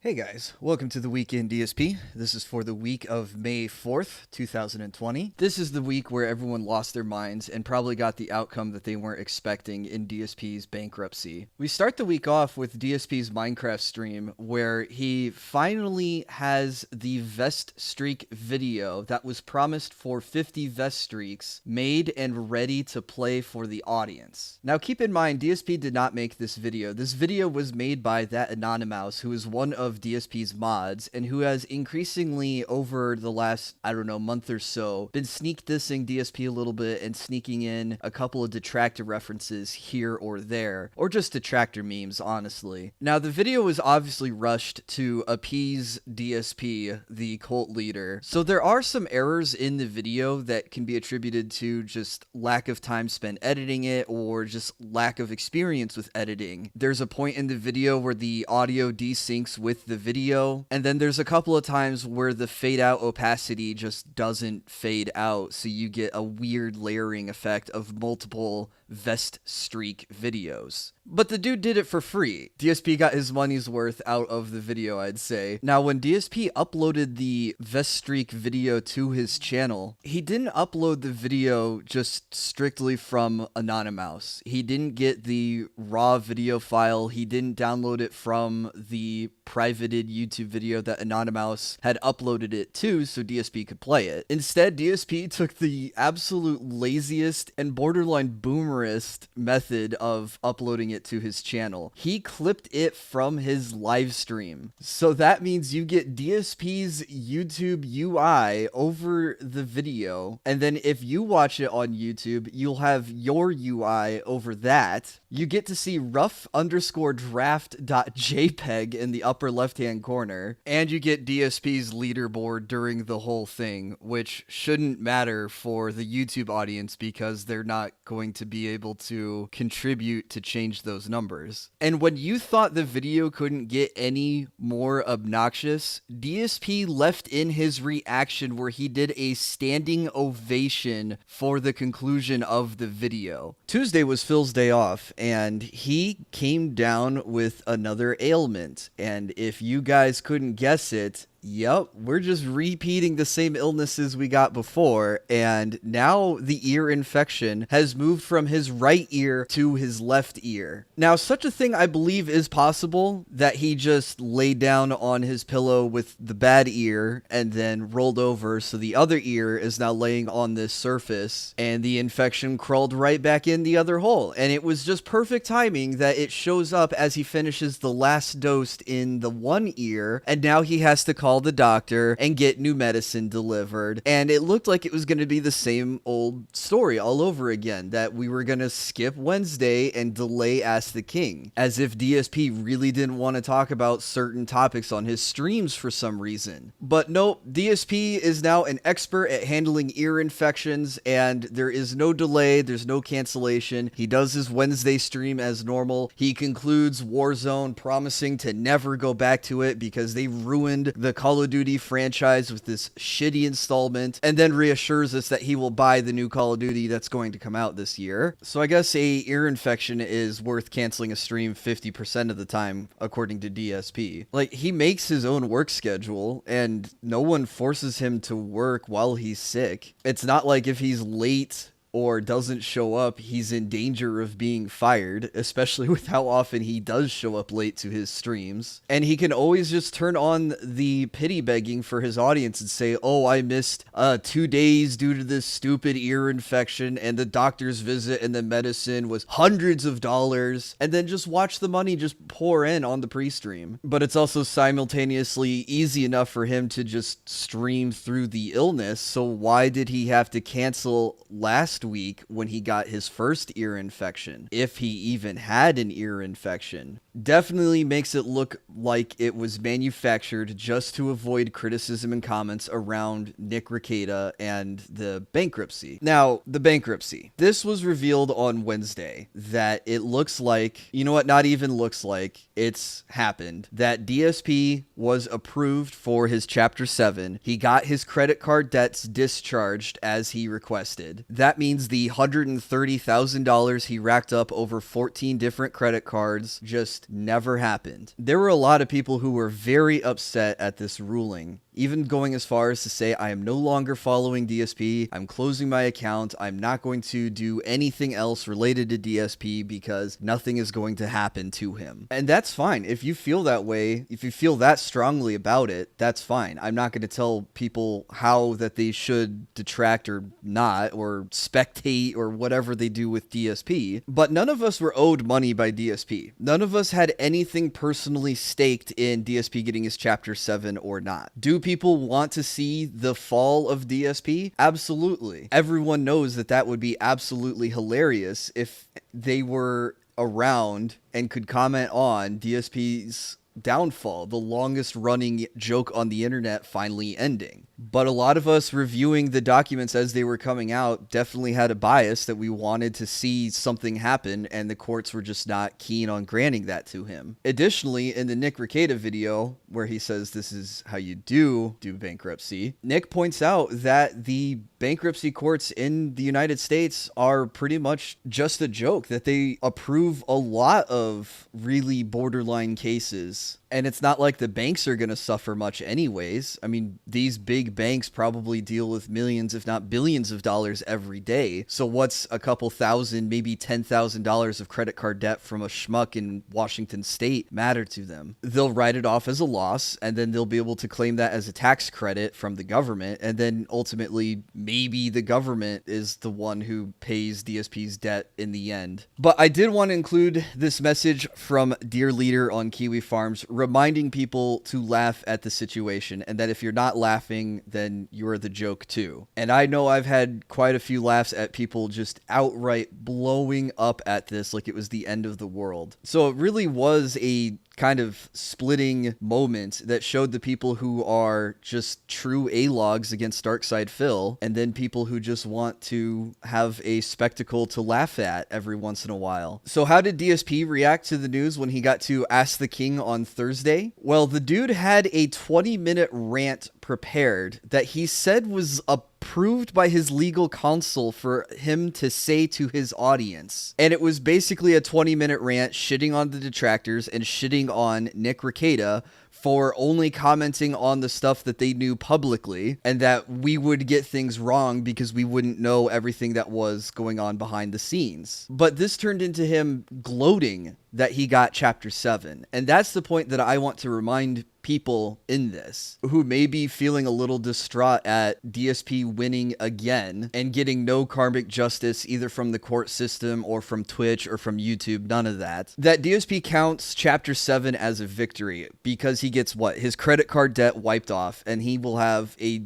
Hey guys, welcome to the week in DSP. This is for the week of May 4th, 2020. This is the week where everyone lost their minds and probably got the outcome that they weren't expecting in DSP's bankruptcy. We start the week off with DSP's Minecraft stream where he finally has the vest streak video that was promised for 50 vest streaks made and ready to play for the audience. Now keep in mind, DSP did not make this video. This video was made by that Anonymous, who is one of DSP's mods and who has increasingly over the last, month or so been sneak dissing DSP a little bit and sneaking in a couple of Detractor references here or there, or just Detractor memes, honestly. Now, the video was obviously rushed to appease DSP, the cult leader, so there are some errors in the video that can be attributed to just lack of time spent editing it or just lack of experience with editing. There's a point in the video where the audio desyncs with the video, and then there's a couple of times where the fade out opacity just doesn't fade out, so you get a weird layering effect of multiple vest streak videos. But the dude did it for free. DSP got his money's worth out of the video, I'd say. Now, when DSP uploaded the vest streak video to his channel, he didn't upload the video just strictly from Anonymous. He didn't get the raw video file. He didn't download it from the privated YouTube video that Anonymous had uploaded it to so DSP could play it. Instead, DSP took the absolute laziest and borderline boomerist method of uploading it to his channel. He clipped it from his live stream. So that means you get DSP's YouTube UI over the video, and then if you watch it on YouTube, you'll have your UI over that. You get to see rough_draft.jpg in the upper left-hand corner, and you get DSP's leaderboard during the whole thing, which shouldn't matter for the YouTube audience because they're not going to be able to contribute to change those numbers. And when you thought the video couldn't get any more obnoxious, DSP left in his reaction where he did a standing ovation for the conclusion of the video. Tuesday was Phil's day off, and he came down with another ailment. And if you guys couldn't guess it, yep, we're just repeating the same illnesses we got before, and now the ear infection has moved from his right ear to his left ear. Now, such a thing I believe is possible, that he just laid down on his pillow with the bad ear and then rolled over, so the other ear is now laying on this surface, and the infection crawled right back in the other hole. And it was just perfect timing that it shows up as he finishes the last dose in the one ear, and now he has to call the doctor and get new medicine delivered. And it looked like it was going to be the same old story all over again, that we were going to skip Wednesday and delay Ask the King, as if DSP really didn't want to talk about certain topics on his streams for some reason. But nope, DSP is now an expert at handling ear infections, and there is no delay, there's no cancellation. He does his Wednesday stream as normal. He concludes Warzone, promising to never go back to it because they ruined the Call of Duty franchise with this shitty installment, and then reassures us that he will buy the new Call of Duty that's going to come out this year. So I guess a ear infection is worth canceling a stream 50% of the time, according to DSP. Like, he makes his own work schedule, and no one forces him to work while he's sick. It's not like if he's late or doesn't show up, he's in danger of being fired, especially with how often he does show up late to his streams. And he can always just turn on the pity begging for his audience and say, oh, I missed 2 days due to this stupid ear infection, and the doctor's visit and the medicine was hundreds of dollars, and then just watch the money just pour in on the pre-stream. But it's also simultaneously easy enough for him to just stream through the illness, so why did he have to cancel last week when he got his first ear infection, if he even had an ear infection? Definitely makes it look like it was manufactured just to avoid criticism and comments around Nick Rekieta and the bankruptcy. Now, the bankruptcy. This was revealed on Wednesday that it looks like, you know what, not even looks like, it's happened, that DSP was approved for his Chapter 7. He got his credit card debts discharged as he requested. That means means the $130,000 he racked up over 14 different credit cards just never happened. There were a lot of people who were very upset at this ruling, even going as far as to say, I am no longer following DSP, I'm closing my account, I'm not going to do anything else related to DSP because nothing is going to happen to him. And that's fine. If you feel that way, if you feel that strongly about it, that's fine. I'm not going to tell people how that they should detract or not, or spectate or whatever they do with DSP. But none of us were owed money by DSP. None of us had anything personally staked in DSP getting his Chapter 7 or not. Do people want to see the fall of DSP? Absolutely. Everyone knows that that would be absolutely hilarious if they were around and could comment on DSP's downfall, the longest running joke on the internet finally ending. But a lot of us reviewing the documents as they were coming out definitely had a bias that we wanted to see something happen, and the courts were just not keen on granting that to him. Additionally, in the Nick Rekieta video, where he says this is how you do bankruptcy, Nick points out that the bankruptcy courts in the United States are pretty much just a joke, that they approve a lot of really borderline cases. And it's not like the banks are going to suffer much anyways. I mean, these big banks probably deal with millions, if not billions of dollars every day. So what's a couple thousand, maybe $10,000 of credit card debt from a schmuck in Washington state matter to them? They'll write it off as a loss, and then they'll be able to claim that as a tax credit from the government. And then ultimately, maybe the government is the one who pays DSP's debt in the end. But I did want to include this message from Dear Leader on Kiwi Farms, reminding people to laugh at the situation, and that if you're not laughing, then you're the joke too. And I know I've had quite a few laughs at people just outright blowing up at this like it was the end of the world. So it really was a kind of splitting moment that showed the people who are just true A-logs against Darkside Phil, and then people who just want to have a spectacle to laugh at every once in a while. So how did DSP react to the news when he got to Ask the King on Thursday? Well, the dude had a 20-minute rant prepared that he said was approved by his legal counsel for him to say to his audience. And it was basically a 20-minute rant shitting on the detractors and shitting on Nick Rekieta for only commenting on the stuff that they knew publicly, and that we would get things wrong because we wouldn't know everything that was going on behind the scenes. But this turned into him gloating that he got Chapter 7. And that's the point that I want to remind people in this who may be feeling a little distraught at DSP winning again and getting no karmic justice either from the court system or from Twitch or from YouTube, none of that. That DSP counts Chapter 7 as a victory because he gets his credit card debt wiped off, and he will have a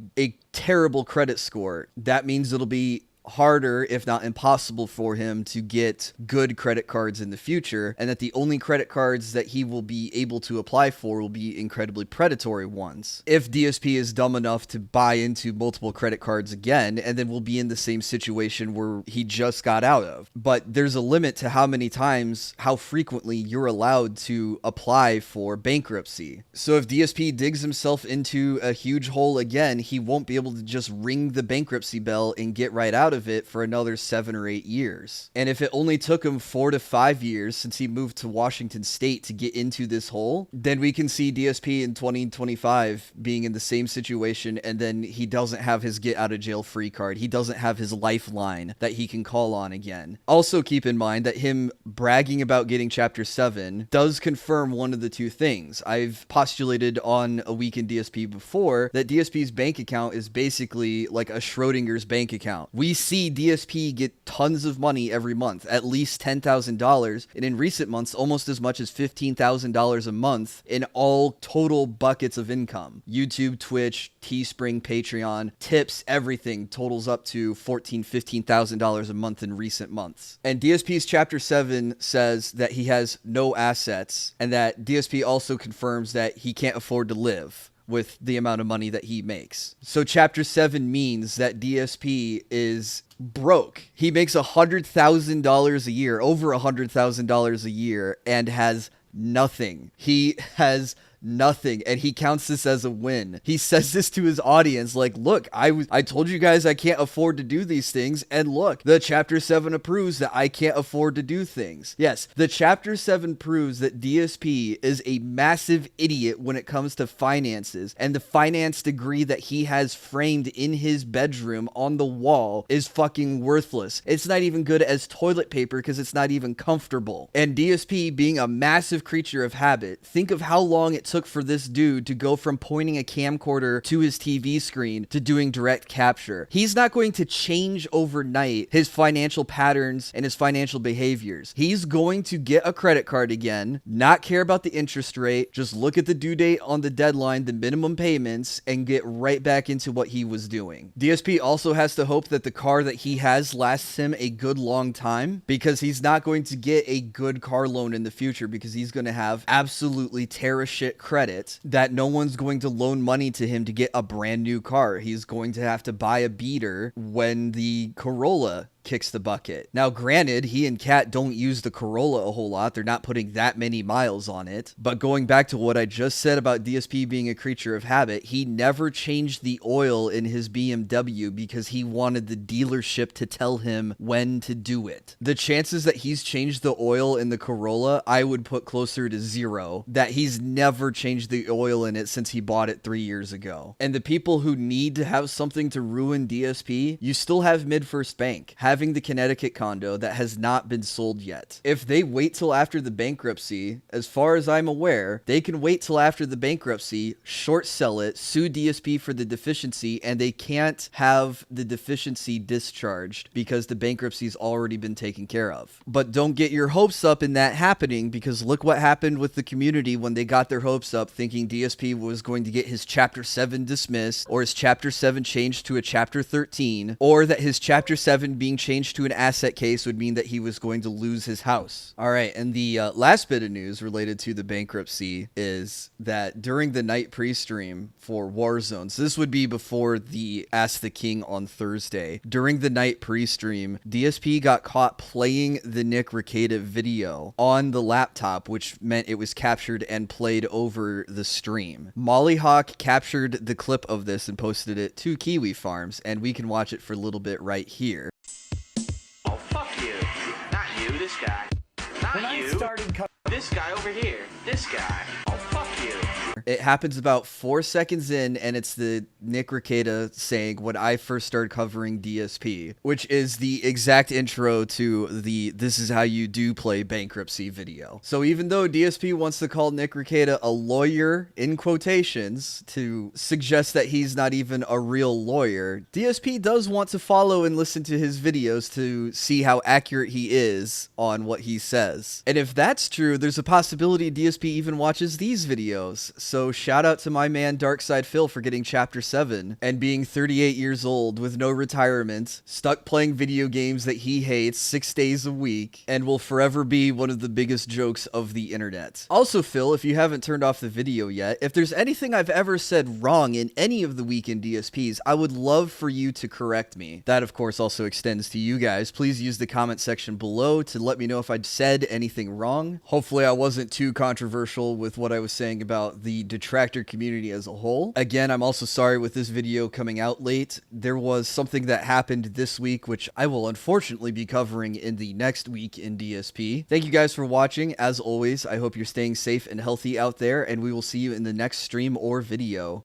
terrible credit score. That means it'll be harder, if not impossible, for him to get good credit cards in the future, and that the only credit cards that he will be able to apply for will be incredibly predatory ones. If DSP is dumb enough to buy into multiple credit cards again, and then we'll be in the same situation where he just got out of. But there's a limit to how many times, how frequently you're allowed to apply for bankruptcy. So if DSP digs himself into a huge hole again, he won't be able to just ring the bankruptcy bell and get right out of it for another 7 or 8 years. And if it only took him 4 to 5 years since he moved to Washington State to get into this hole, then we can see DSP in 2025 being in the same situation, and then he doesn't have his get out of jail free card. He doesn't have his lifeline that he can call on again. Also keep in mind that him bragging about getting Chapter 7 does confirm one of the two things. I've postulated on A Week in DSP before that DSP's bank account is basically like a Schrodinger's bank account. We see DSP get tons of money every month, at least $10,000, and in recent months, almost as much as $15,000 a month in all total buckets of income. YouTube, Twitch, Teespring, Patreon, tips, everything totals up to $14,000, $15,000 a month in recent months. And DSP's Chapter 7 says that he has no assets, and that DSP also confirms that he can't afford to live with the amount of money that he makes. So Chapter 7 means that DSP is broke. He makes $100,000 a year, over $100,000 a year, and has nothing. He has nothing, and he counts this as a win. He says this to his audience like, look, I told you guys I can't afford to do these things, and look, the Chapter 7 approves that I can't afford to do things. Yes, the Chapter 7 proves that DSP is a massive idiot when it comes to finances, and the finance degree that he has framed in his bedroom on the wall is fucking worthless. It's not even good as toilet paper because it's not even comfortable. And DSP being a massive creature of habit, think of how long it took for this dude to go from pointing a camcorder to his TV screen to doing direct capture. He's not going to change overnight his financial patterns and his financial behaviors. He's going to get a credit card again, not care about the interest rate, just look at the due date on the deadline, the minimum payments, and get right back into what he was doing. DSP also has to hope that the car that he has lasts him a good long time, because he's not going to get a good car loan in the future, because he's going to have absolutely terror shit credit that no one's going to loan money to him to get a brand new car. He's going to have to buy a beater when the Corolla kicks the bucket. Now, granted, he and Kat don't use the Corolla a whole lot. They're not putting that many miles on it. But going back to what I just said about DSP being a creature of habit, he never changed the oil in his BMW because he wanted the dealership to tell him when to do it. The chances that he's changed the oil in the Corolla, I would put closer to 0. That he's never changed the oil in it since he bought it 3 years ago. And the people who need to have something to ruin DSP, you still have MidFirst Bank having the Connecticut condo that has not been sold yet. If they wait till after the bankruptcy, as far as I'm aware, they can wait till after the bankruptcy, short sell it, sue DSP for the deficiency, and they can't have the deficiency discharged because the bankruptcy's already been taken care of. But don't get your hopes up in that happening, because look what happened with the community when they got their hopes up thinking DSP was going to get his Chapter 7 dismissed, or his Chapter 7 changed to a Chapter 13, or that his Chapter 7 being changed to an asset case would mean that he was going to lose his house. All right, and the last bit of news related to the bankruptcy is that during the night pre-stream for Warzone, so this would be before the Ask the King on Thursday, during the night pre-stream, DSP got caught playing the Nick Rekieta video on the laptop, which meant it was captured and played over the stream. Mollyhawk captured the clip of this and posted it to Kiwi Farms, and we can watch it for a little bit right here. This guy. Not when you. This guy over here. This guy. Oh, fuck you. It happens about 4 seconds in, and it's the Nick Rekieta saying when I first started covering DSP, which is the exact intro to the "This is how you do play bankruptcy" video. So even though DSP wants to call Nick Rekieta a lawyer, in quotations, to suggest that he's not even a real lawyer, DSP does want to follow and listen to his videos to see how accurate he is on what he says. And if that's true, there's a possibility DSP even watches these videos. So shout out to my man Darkside Phil for getting Chapter 7 and being 38 years old with no retirement, stuck playing video games that he hates 6 days a week, and will forever be one of the biggest jokes of the internet. Also, Phil, if you haven't turned off the video yet, if there's anything I've ever said wrong in any of the weekend DSPs, I would love for you to correct me. That, of course, also extends to you guys. Please use the comment section below to let me know if I'd said anything wrong. Hopefully I wasn't too controversial with what I was saying about the Detractor community as a whole. Again, I'm also sorry with this video coming out late. There was something that happened this week, which I will unfortunately be covering in the next week in DSP. Thank you guys for watching. As always, I hope you're staying safe and healthy out there, and we will see you in the next stream or video.